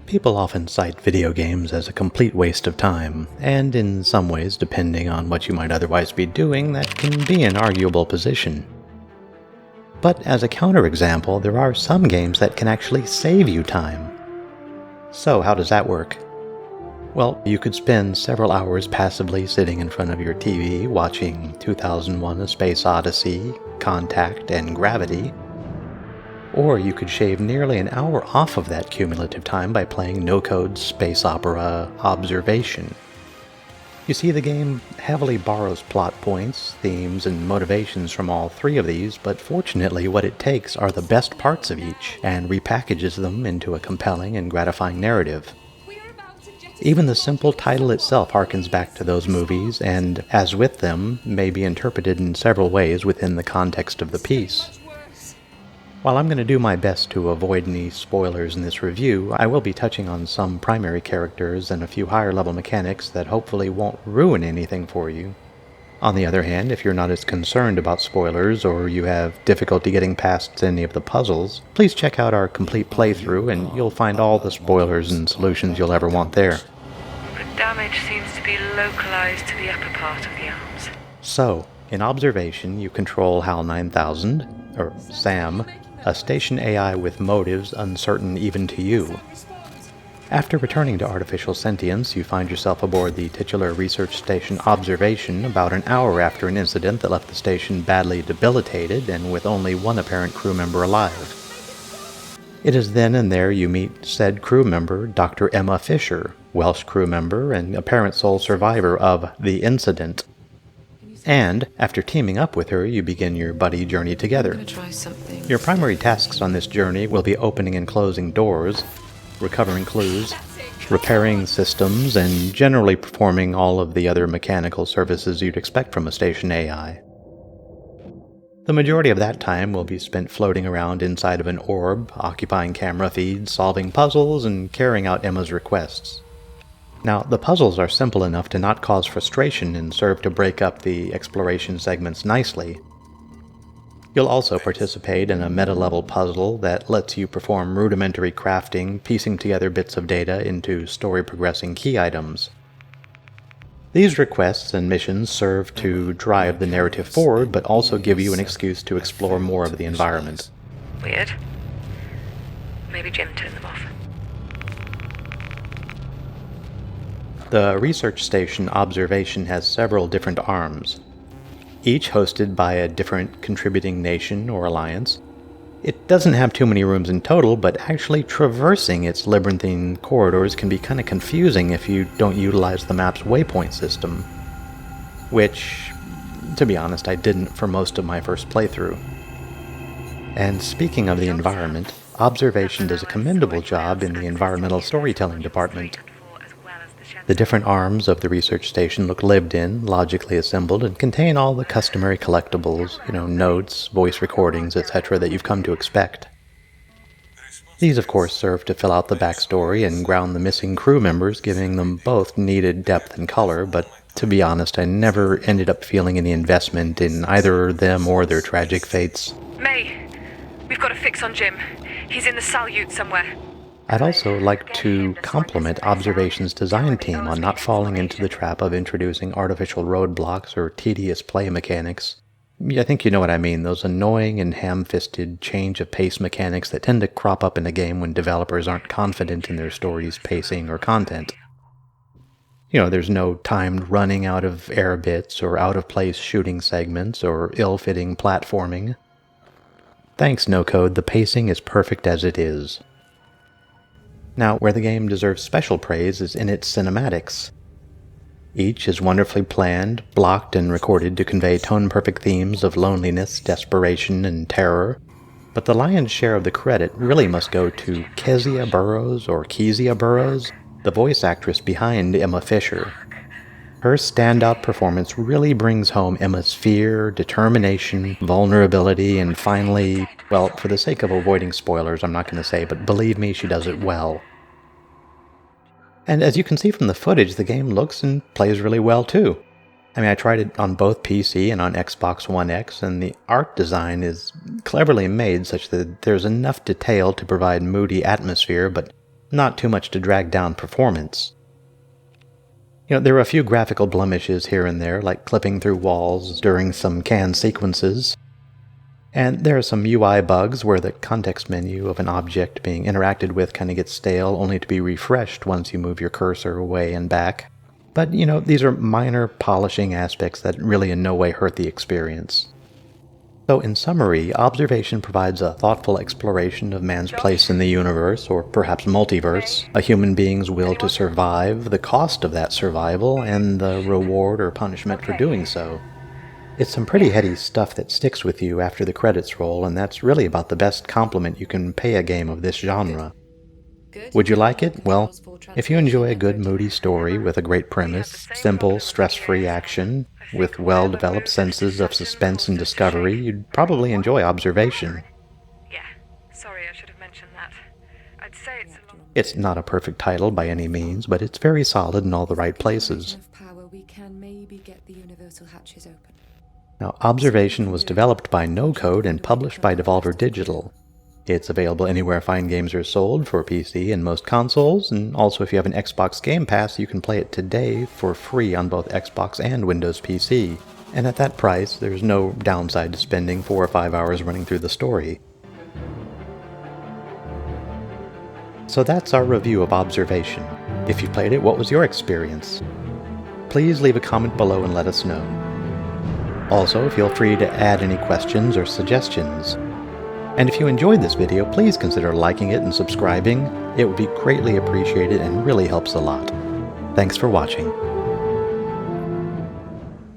People often cite video games as a complete waste of time, and in some ways, depending on what you might otherwise be doing, that can be an arguable position. But as a counterexample, there are some games that can actually save you time. So how does that work? Well, you could spend several hours passively sitting in front of your TV watching 2001: A Space Odyssey, Contact, and Gravity. Or you could shave nearly an hour off of that cumulative time by playing no-code space opera Observation. You see, the game heavily borrows plot points, themes, and motivations from all three of these, but fortunately what it takes are the best parts of each and repackages them into a compelling and gratifying narrative. Even the simple title itself harkens back to those movies, and, as with them, may be interpreted in several ways within the context of the piece. While I'm going to do my best to avoid any spoilers in this review, I will be touching on some primary characters and a few higher-level mechanics that hopefully won't ruin anything for you. On the other hand, if you're not as concerned about spoilers or you have difficulty getting past any of the puzzles, please check out our complete playthrough and you'll find all the spoilers and solutions you'll ever want there. The damage seems to be localized to the upper part of the arms. So, in Observation, you control HAL 9000, or SAM, a station AI with motives uncertain even to you. After returning to artificial sentience, you find yourself aboard the titular research station Observation about an hour after an incident that left the station badly debilitated and with only one apparent crew member alive. It is then and there you meet said crew member, Dr. Emma Fisher, Welsh crew member and apparent sole survivor of the incident. And, after teaming up with her, you begin your buddy journey together. Your primary tasks on this journey will be opening and closing doors, recovering clues, repairing systems, and generally performing all of the other mechanical services you'd expect from a station AI. The majority of that time will be spent floating around inside of an orb, occupying camera feeds, solving puzzles, and carrying out Emma's requests. Now, the puzzles are simple enough to not cause frustration and serve to break up the exploration segments nicely. You'll also participate in a meta-level puzzle that lets you perform rudimentary crafting, piecing together bits of data into story-progressing key items. These requests and missions serve to drive the narrative forward, but also give you an excuse to explore more of the environment. Weird. Maybe Jim turned them off. The research station Observation has several different arms, each hosted by a different contributing nation or alliance. It doesn't have too many rooms in total, but actually traversing its labyrinthine corridors can be kind of confusing if you don't utilize the map's waypoint system, which, to be honest, I didn't for most of my first playthrough. And speaking of the environment, Observation does a commendable job in the environmental storytelling department. The different arms of the research station look lived in, logically assembled, and contain all the customary collectibles, notes, voice recordings, etc. that you've come to expect. These, of course, serve to fill out the backstory and ground the missing crew members, giving them both needed depth and color, but to be honest, I never ended up feeling any investment in either them or their tragic fates. May, we've got a fix on Jim. He's in the Salyut somewhere. I'd also like to compliment Observation's design team on not falling into the trap of introducing artificial roadblocks or tedious play mechanics. I think you know what I mean, those annoying and ham-fisted change-of-pace mechanics that tend to crop up in a game when developers aren't confident in their story's pacing or content. There's no timed running out of air bits or out-of-place shooting segments or ill-fitting platforming. Thanks, No Code, the pacing is perfect as it is. Now, where the game deserves special praise is in its cinematics. Each is wonderfully planned, blocked, and recorded to convey tone-perfect themes of loneliness, desperation, and terror, but the lion's share of the credit really must go to Kezia Burrows, or Kezia Burrows, the voice actress behind Emma Fisher. Her standout performance really brings home Emma's fear, determination, vulnerability, and finally, well, for the sake of avoiding spoilers, I'm not going to say, but believe me, she does it well. And as you can see from the footage, the game looks and plays really well too. I tried it on both PC and on Xbox One X, and the art design is cleverly made such that there's enough detail to provide moody atmosphere, but not too much to drag down performance. There are a few graphical blemishes here and there, like clipping through walls during some canned sequences. And there are some UI bugs where the context menu of an object being interacted with kind of gets stale, only to be refreshed once you move your cursor away and back. But, these are minor polishing aspects that really in no way hurt the experience. So in summary, Observation provides a thoughtful exploration of man's place in the universe, or perhaps multiverse, a human being's will to survive, the cost of that survival, and the reward or punishment for doing so. It's some pretty heady stuff that sticks with you after the credits roll, and that's really about the best compliment you can pay a game of this genre. Would you like it? Well, if you enjoy a good moody story with a great premise, simple, stress-free action, with well-developed senses of suspense and discovery, you'd probably enjoy Observation. Yeah, sorry, I should have mentioned that. I'd say It's not a perfect title by any means, but it's very solid in all the right places. Now, Observation was developed by No Code and published by Devolver Digital. It's available anywhere fine games are sold for PC and most consoles, and also if you have an Xbox Game Pass, you can play it today for free on both Xbox and Windows PC. And at that price, there's no downside to spending 4 or 5 hours running through the story. So that's our review of Observation. If you played it, what was your experience? Please leave a comment below and let us know. Also, feel free to add any questions or suggestions. And if you enjoyed this video, please consider liking it and subscribing. It would be greatly appreciated and really helps a lot. Thanks for watching.